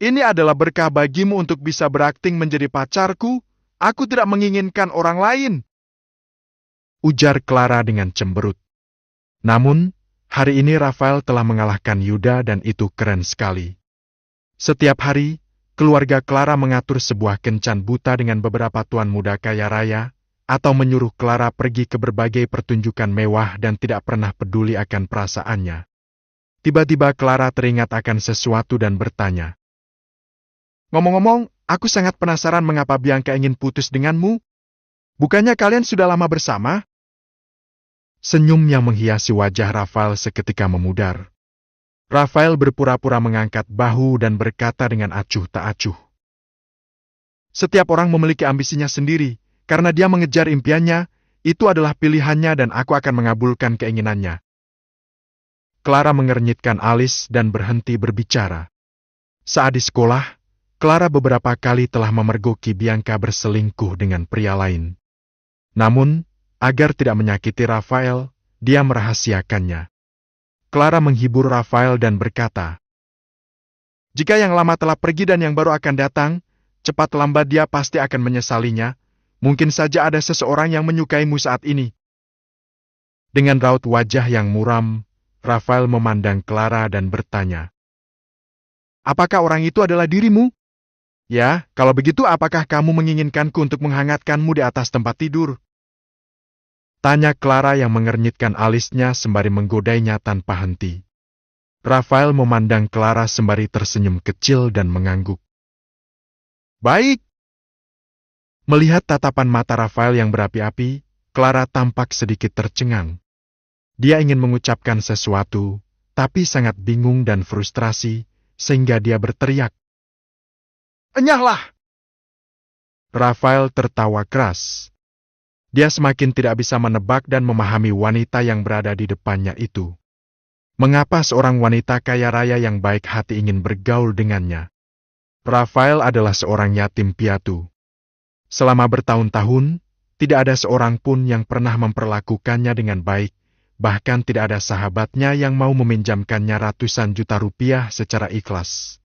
Ini adalah berkah bagimu untuk bisa berakting menjadi pacarku. Aku tidak menginginkan orang lain. Ujar Clara dengan cemberut. Namun, hari ini Rafael telah mengalahkan Yuda dan itu keren sekali. Setiap hari, keluarga Clara mengatur sebuah kencan buta dengan beberapa tuan muda kaya raya, atau menyuruh Clara pergi ke berbagai pertunjukan mewah dan tidak pernah peduli akan perasaannya. Tiba-tiba Clara teringat akan sesuatu dan bertanya. Ngomong-ngomong, aku sangat penasaran mengapa Bianca ingin putus denganmu. Bukannya kalian sudah lama bersama? Senyum yang menghiasi wajah Rafael seketika memudar. Rafael berpura-pura mengangkat bahu dan berkata dengan acuh tak acuh. Setiap orang memiliki ambisinya sendiri. Karena dia mengejar impiannya, itu adalah pilihannya dan aku akan mengabulkan keinginannya. Clara mengernyitkan alis dan berhenti berbicara. Saat di sekolah, Clara beberapa kali telah memergoki Bianca berselingkuh dengan pria lain. Namun, agar tidak menyakiti Rafael, dia merahasiakannya. Clara menghibur Rafael dan berkata, jika yang lama telah pergi dan yang baru akan datang, cepat lambat dia pasti akan menyesalinya. Mungkin saja ada seseorang yang menyukaimu saat ini. Dengan raut wajah yang muram, Rafael memandang Clara dan bertanya, apakah orang itu adalah dirimu? Ya, kalau begitu apakah kamu menginginkanku untuk menghangatkanmu di atas tempat tidur? Tanya Clara yang mengernyitkan alisnya sembari menggodainya tanpa henti. Rafael memandang Clara sembari tersenyum kecil dan mengangguk. Baik. Melihat tatapan mata Rafael yang berapi-api, Clara tampak sedikit tercengang. Dia ingin mengucapkan sesuatu, tapi sangat bingung dan frustrasi, sehingga dia berteriak. Enyahlah! Rafael tertawa keras. Dia semakin tidak bisa menebak dan memahami wanita yang berada di depannya itu. Mengapa seorang wanita kaya raya yang baik hati ingin bergaul dengannya? Rafael adalah seorang yatim piatu. Selama bertahun-tahun, tidak ada seorang pun yang pernah memperlakukannya dengan baik, bahkan tidak ada sahabatnya yang mau meminjamkannya ratusan juta rupiah secara ikhlas.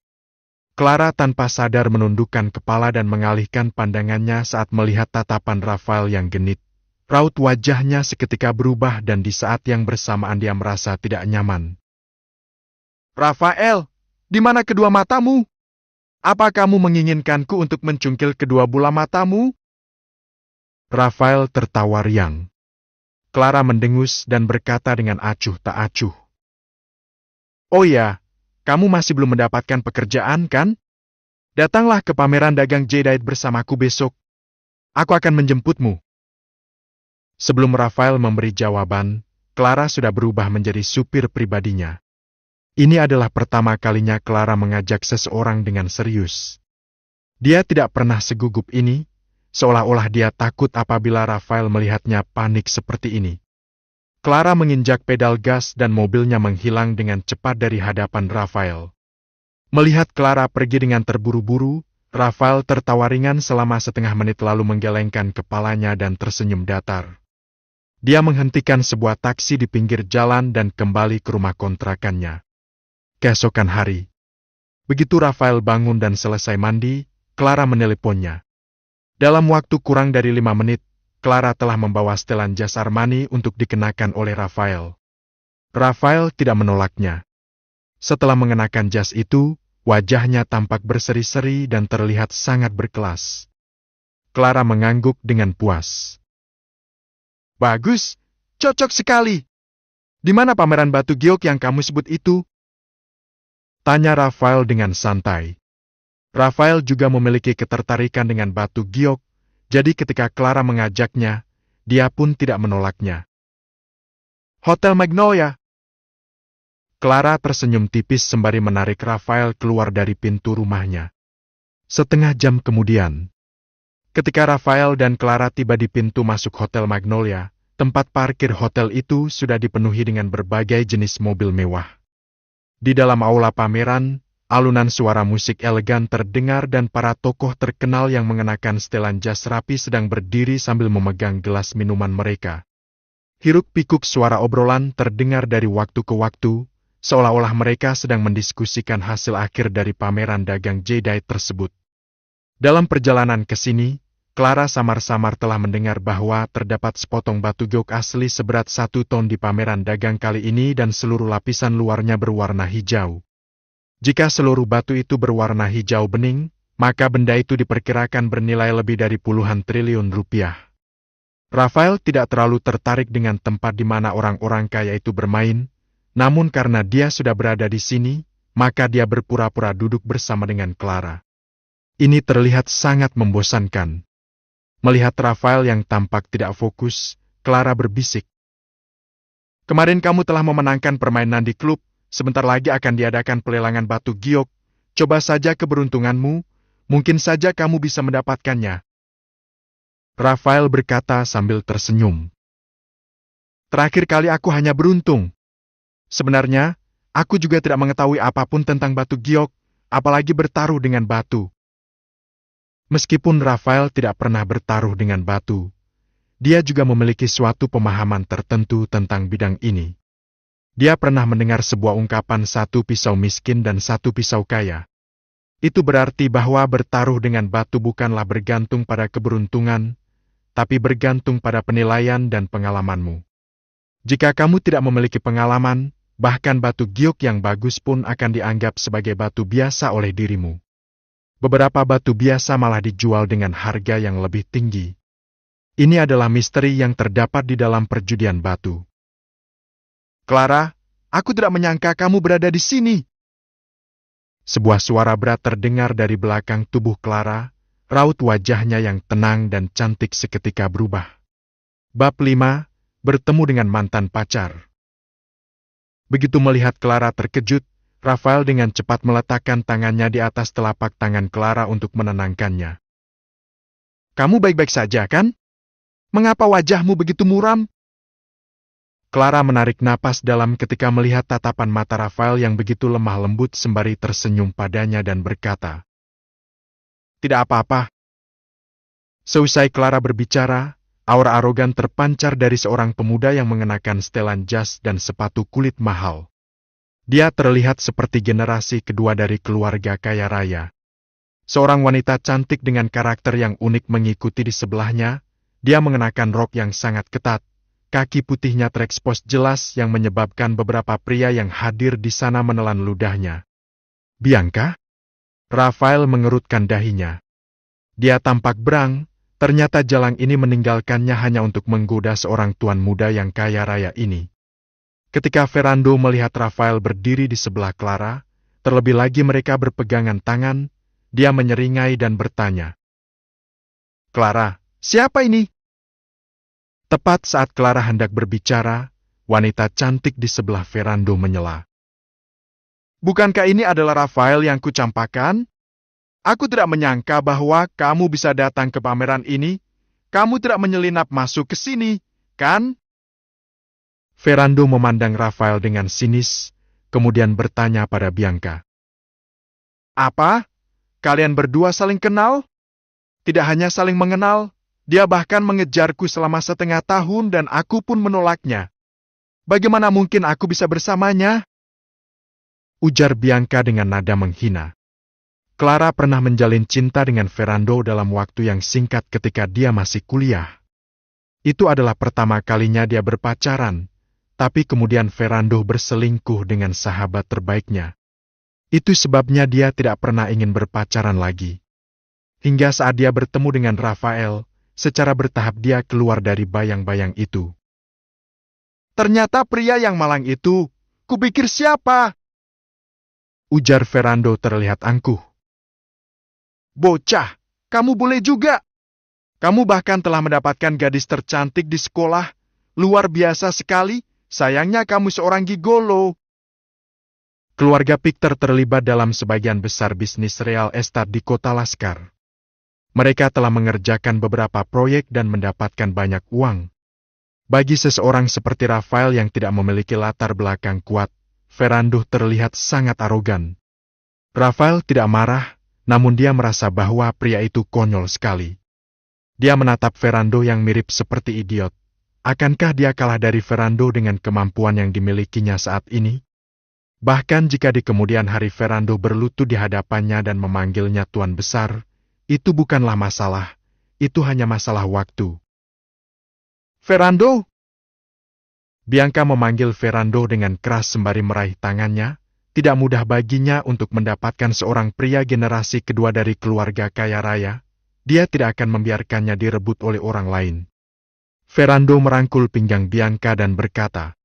Clara tanpa sadar menundukkan kepala dan mengalihkan pandangannya saat melihat tatapan Rafael yang genit. Raut wajahnya seketika berubah dan di saat yang bersamaan dia merasa tidak nyaman. Rafael, di mana kedua matamu? Apa kamu menginginkanku untuk mencungkil kedua bola matamu? Rafael tertawa riang. Clara mendengus dan berkata dengan acuh tak acuh. Oh ya, kamu masih belum mendapatkan pekerjaan kan? Datanglah ke pameran dagang Jadeite bersamaku besok. Aku akan menjemputmu. Sebelum Rafael memberi jawaban, Clara sudah berubah menjadi supir pribadinya. Ini adalah pertama kalinya Clara mengajak seseorang dengan serius. Dia tidak pernah segugup ini, seolah-olah dia takut apabila Rafael melihatnya panik seperti ini. Clara menginjak pedal gas dan mobilnya menghilang dengan cepat dari hadapan Rafael. Melihat Clara pergi dengan terburu-buru, Rafael tertawa ringan selama setengah menit lalu menggelengkan kepalanya dan tersenyum datar. Dia menghentikan sebuah taksi di pinggir jalan dan kembali ke rumah kontrakannya. Keesokan hari, begitu Rafael bangun dan selesai mandi, Clara meneleponnya. Dalam waktu kurang dari 5 menit, Clara telah membawa setelan jas Armani untuk dikenakan oleh Rafael. Rafael tidak menolaknya. Setelah mengenakan jas itu, wajahnya tampak berseri-seri dan terlihat sangat berkelas. Clara mengangguk dengan puas. Bagus, cocok sekali. Di mana pameran batu giok yang kamu sebut itu? Tanya Rafael dengan santai. Rafael juga memiliki ketertarikan dengan batu giok, jadi ketika Clara mengajaknya, dia pun tidak menolaknya. Hotel Magnolia. Clara tersenyum tipis sembari menarik Rafael keluar dari pintu rumahnya. Setengah jam kemudian, ketika Rafael dan Clara tiba di pintu masuk Hotel Magnolia, tempat parkir hotel itu sudah dipenuhi dengan berbagai jenis mobil mewah. Di dalam aula pameran, alunan suara musik elegan terdengar dan para tokoh terkenal yang mengenakan setelan jas rapi sedang berdiri sambil memegang gelas minuman mereka. Hiruk-pikuk suara obrolan terdengar dari waktu ke waktu, seolah-olah mereka sedang mendiskusikan hasil akhir dari pameran dagang Jadeite tersebut. Dalam perjalanan ke sini, Clara samar-samar telah mendengar bahwa terdapat sepotong batu giok asli seberat 1 ton di pameran dagang kali ini dan seluruh lapisan luarnya berwarna hijau. Jika seluruh batu itu berwarna hijau bening, maka benda itu diperkirakan bernilai lebih dari puluhan triliun rupiah. Rafael tidak terlalu tertarik dengan tempat di mana orang-orang kaya itu bermain, namun karena dia sudah berada di sini, maka dia berpura-pura duduk bersama dengan Clara. Ini terlihat sangat membosankan. Melihat Rafael yang tampak tidak fokus, Clara berbisik. Kemarin kamu telah memenangkan permainan di klub, sebentar lagi akan diadakan pelelangan batu giok. Coba saja keberuntunganmu, mungkin saja kamu bisa mendapatkannya. Rafael berkata sambil tersenyum. Terakhir kali aku hanya beruntung. Sebenarnya, aku juga tidak mengetahui apapun tentang batu giok, apalagi bertaruh dengan batu. Meskipun Rafael tidak pernah bertaruh dengan batu, dia juga memiliki suatu pemahaman tertentu tentang bidang ini. Dia pernah mendengar sebuah ungkapan 1 pisau miskin dan 1 pisau kaya. Itu berarti bahwa bertaruh dengan batu bukanlah bergantung pada keberuntungan, tapi bergantung pada penilaian dan pengalamanmu. Jika kamu tidak memiliki pengalaman, bahkan batu giok yang bagus pun akan dianggap sebagai batu biasa oleh dirimu. Beberapa batu biasa malah dijual dengan harga yang lebih tinggi. Ini adalah misteri yang terdapat di dalam perjudian batu. Clara, aku tidak menyangka kamu berada di sini. Sebuah suara berat terdengar dari belakang tubuh Clara, raut wajahnya yang tenang dan cantik seketika berubah. Bab 5, bertemu dengan mantan pacar. Begitu melihat Clara terkejut, Rafael dengan cepat meletakkan tangannya di atas telapak tangan Clara untuk menenangkannya. Kamu baik-baik saja, kan? Mengapa wajahmu begitu muram? Clara menarik napas dalam ketika melihat tatapan mata Rafael yang begitu lemah lembut sembari tersenyum padanya dan berkata, Tidak apa-apa. Seusai Clara berbicara, aura arogan terpancar dari seorang pemuda yang mengenakan setelan jas dan sepatu kulit mahal. Dia terlihat seperti generasi kedua dari keluarga kaya raya. Seorang wanita cantik dengan karakter yang unik mengikuti di sebelahnya. Dia mengenakan rok yang sangat ketat. Kaki putihnya terekspos jelas yang menyebabkan beberapa pria yang hadir di sana menelan ludahnya. Bianca? Rafael mengerutkan dahinya. Dia tampak berang, ternyata jalang ini meninggalkannya hanya untuk menggoda seorang tuan muda yang kaya raya ini. Ketika Ferrando melihat Rafael berdiri di sebelah Clara, terlebih lagi mereka berpegangan tangan, dia menyeringai dan bertanya. Clara, siapa ini? Tepat saat Clara hendak berbicara, wanita cantik di sebelah Ferrando menyela. Bukankah ini adalah Rafael yang kucampakan? Aku tidak menyangka bahwa kamu bisa datang ke pameran ini. Kamu tidak menyelinap masuk ke sini, kan? Ferrando memandang Rafael dengan sinis, kemudian bertanya pada Bianca. Apa? Kalian berdua saling kenal? Tidak hanya saling mengenal, dia bahkan mengejarku selama setengah tahun dan aku pun menolaknya. Bagaimana mungkin aku bisa bersamanya? Ujar Bianca dengan nada menghina. Clara pernah menjalin cinta dengan Ferrando dalam waktu yang singkat ketika dia masih kuliah. Itu adalah pertama kalinya dia berpacaran, tapi kemudian Ferrando berselingkuh dengan sahabat terbaiknya. Itu sebabnya dia tidak pernah ingin berpacaran lagi. Hingga saat dia bertemu dengan Rafael, secara bertahap dia keluar dari bayang-bayang itu. Ternyata pria yang malang itu, kupikir siapa? Ujar Ferrando terlihat angkuh. Bocah, kamu boleh juga. Kamu bahkan telah mendapatkan gadis tercantik di sekolah. Luar biasa sekali, sayangnya kamu seorang gigolo. Keluarga Victor terlibat dalam sebagian besar bisnis real estate di kota Laskar. Mereka telah mengerjakan beberapa proyek dan mendapatkan banyak uang. Bagi seseorang seperti Rafael yang tidak memiliki latar belakang kuat, Ferrando terlihat sangat arogan. Rafael tidak marah, namun dia merasa bahwa pria itu konyol sekali. Dia menatap Ferrando yang mirip seperti idiot. Akankah dia kalah dari Ferrando dengan kemampuan yang dimilikinya saat ini? Bahkan jika di kemudian hari Ferrando berlutut di hadapannya dan memanggilnya Tuan Besar, itu bukanlah masalah, itu hanya masalah waktu. Ferrando! Bianca memanggil Ferrando dengan keras sembari meraih tangannya. Tidak mudah baginya untuk mendapatkan seorang pria generasi kedua dari keluarga kaya raya. Dia tidak akan membiarkannya direbut oleh orang lain. Ferrando merangkul pinggang Bianca dan berkata,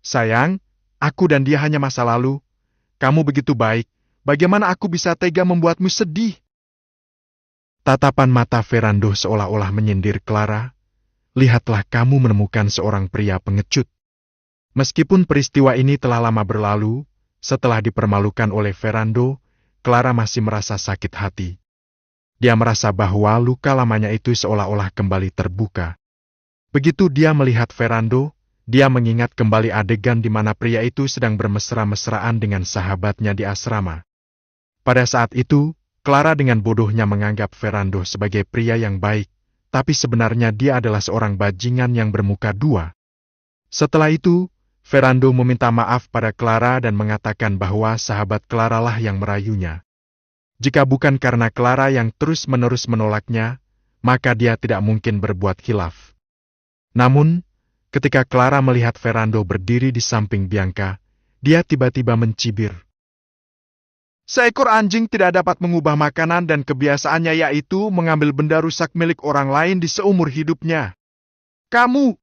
Sayang, aku dan dia hanya masa lalu. Kamu begitu baik, bagaimana aku bisa tega membuatmu sedih? Tatapan mata Ferrando seolah-olah menyindir Clara. Lihatlah kamu menemukan seorang pria pengecut. Meskipun peristiwa ini telah lama berlalu, setelah dipermalukan oleh Ferrando, Clara masih merasa sakit hati. Dia merasa bahwa luka lamanya itu seolah-olah kembali terbuka. Begitu dia melihat Ferrando, dia mengingat kembali adegan di mana pria itu sedang bermesra-mesraan dengan sahabatnya di asrama. Pada saat itu, Clara dengan bodohnya menganggap Ferrando sebagai pria yang baik, tapi sebenarnya dia adalah seorang bajingan yang bermuka dua. Setelah itu, Ferrando meminta maaf pada Clara dan mengatakan bahwa sahabat Clara lah yang merayunya. Jika bukan karena Clara yang terus-menerus menolaknya, maka dia tidak mungkin berbuat khilaf. Namun, ketika Clara melihat Ferrando berdiri di samping Bianca, dia tiba-tiba mencibir. Seekor anjing tidak dapat mengubah makanan dan kebiasaannya yaitu mengambil benda rusak milik orang lain di seumur hidupnya. Kamu!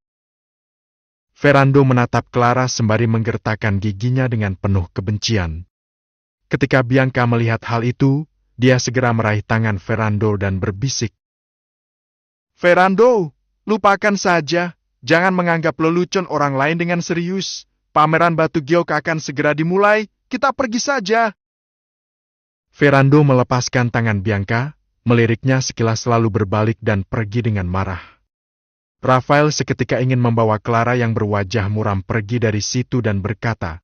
Ferrando menatap Clara sembari menggertakkan giginya dengan penuh kebencian. Ketika Bianca melihat hal itu, dia segera meraih tangan Ferrando dan berbisik. Ferrando, lupakan saja. Jangan menganggap lelucon orang lain dengan serius. Pameran batu giok akan segera dimulai. Kita pergi saja. Ferrando melepaskan tangan Bianca, meliriknya sekilas lalu berbalik dan pergi dengan marah. Rafael seketika ingin membawa Clara yang berwajah muram pergi dari situ dan berkata,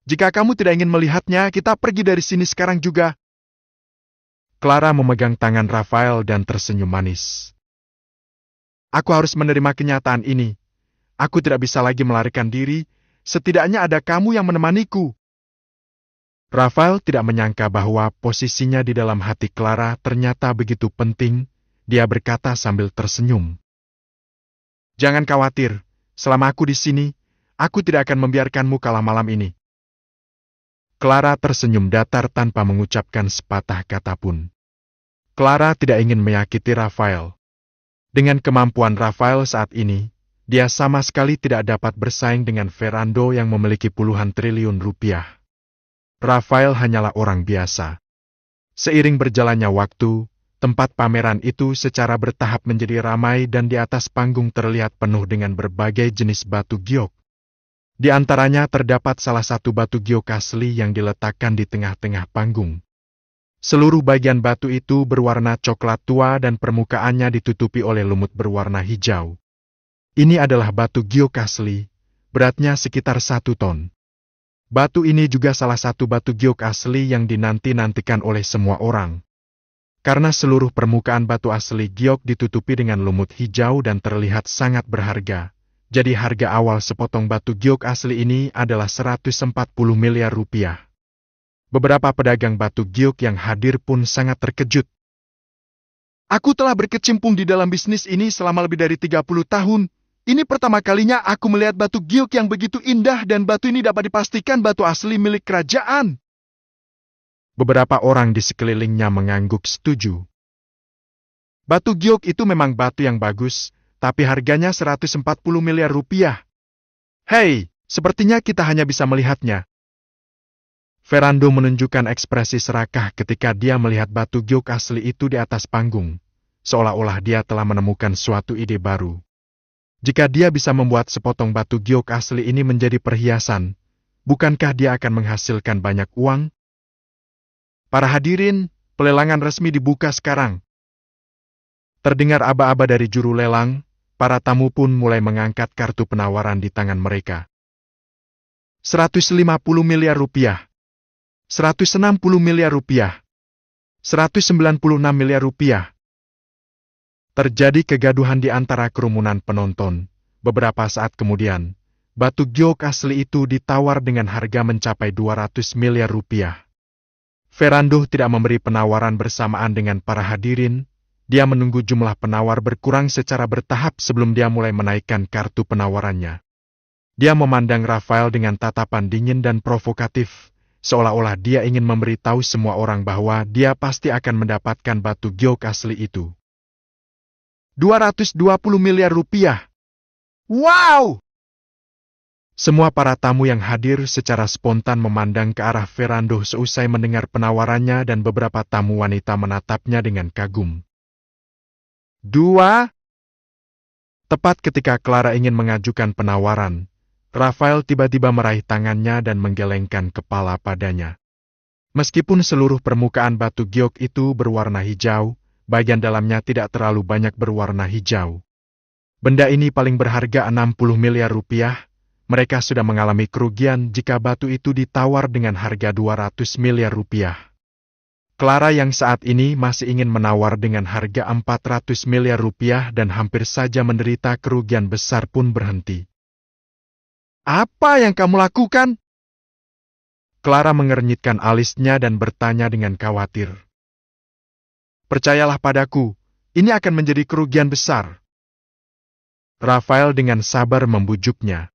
Jika kamu tidak ingin melihatnya, kita pergi dari sini sekarang juga. Clara memegang tangan Rafael dan tersenyum manis. Aku harus menerima kenyataan ini. Aku tidak bisa lagi melarikan diri. Setidaknya ada kamu yang menemaniku. Rafael tidak menyangka bahwa posisinya di dalam hati Clara ternyata begitu penting. Dia berkata sambil tersenyum. Jangan khawatir, selama aku di sini, aku tidak akan membiarkanmu kalah malam ini. Clara tersenyum datar tanpa mengucapkan sepatah kata pun. Clara tidak ingin menyakiti Rafael. Dengan kemampuan Rafael saat ini, dia sama sekali tidak dapat bersaing dengan Ferrando yang memiliki puluhan triliun rupiah. Rafael hanyalah orang biasa. Seiring berjalannya waktu, tempat pameran itu secara bertahap menjadi ramai dan di atas panggung terlihat penuh dengan berbagai jenis batu giok. Di antaranya terdapat salah satu batu giok asli yang diletakkan di tengah-tengah panggung. Seluruh bagian batu itu berwarna coklat tua dan permukaannya ditutupi oleh lumut berwarna hijau. Ini adalah batu giok asli, beratnya sekitar 1 ton. Batu ini juga salah satu batu giok asli yang dinanti-nantikan oleh semua orang. Karena seluruh permukaan batu asli giok ditutupi dengan lumut hijau dan terlihat sangat berharga, jadi harga awal sepotong batu giok asli ini adalah 140 miliar rupiah. Beberapa pedagang batu giok yang hadir pun sangat terkejut. Aku telah berkecimpung di dalam bisnis ini selama lebih dari 30 tahun. Ini pertama kalinya aku melihat batu giok yang begitu indah dan batu ini dapat dipastikan batu asli milik kerajaan. Beberapa orang di sekelilingnya mengangguk setuju. Batu giok itu memang batu yang bagus, tapi harganya 140 miliar rupiah. Hei, sepertinya kita hanya bisa melihatnya. Ferrando menunjukkan ekspresi serakah ketika dia melihat batu giok asli itu di atas panggung, seolah-olah dia telah menemukan suatu ide baru. Jika dia bisa membuat sepotong batu giok asli ini menjadi perhiasan, bukankah dia akan menghasilkan banyak uang? Para hadirin, pelelangan resmi dibuka sekarang. Terdengar aba-aba dari juru lelang, para tamu pun mulai mengangkat kartu penawaran di tangan mereka. 150 miliar rupiah. 160 miliar rupiah. 196 miliar rupiah. Terjadi kegaduhan di antara kerumunan penonton. Beberapa saat kemudian, batu giok asli itu ditawar dengan harga mencapai 200 miliar rupiah. Ferrando tidak memberi penawaran bersamaan dengan para hadirin. Dia menunggu jumlah penawar berkurang secara bertahap sebelum dia mulai menaikkan kartu penawarannya. Dia memandang Rafael dengan tatapan dingin dan provokatif, seolah-olah dia ingin memberitahu semua orang bahwa dia pasti akan mendapatkan batu giok asli itu. 220 miliar rupiah. Wow! Semua para tamu yang hadir secara spontan memandang ke arah Ferrando seusai mendengar penawarannya dan beberapa tamu wanita menatapnya dengan kagum. 2. Tepat ketika Clara ingin mengajukan penawaran, Rafael tiba-tiba meraih tangannya dan menggelengkan kepala padanya. Meskipun seluruh permukaan batu giok itu berwarna hijau, bagian dalamnya tidak terlalu banyak berwarna hijau. Benda ini paling berharga 60 miliar rupiah. Mereka sudah mengalami kerugian jika batu itu ditawar dengan harga 200 miliar rupiah. Clara yang saat ini masih ingin menawar dengan harga 400 miliar rupiah dan hampir saja menderita kerugian besar pun berhenti. Apa yang kamu lakukan? Clara mengernyitkan alisnya dan bertanya dengan khawatir. Percayalah padaku, ini akan menjadi kerugian besar. Rafael dengan sabar membujuknya.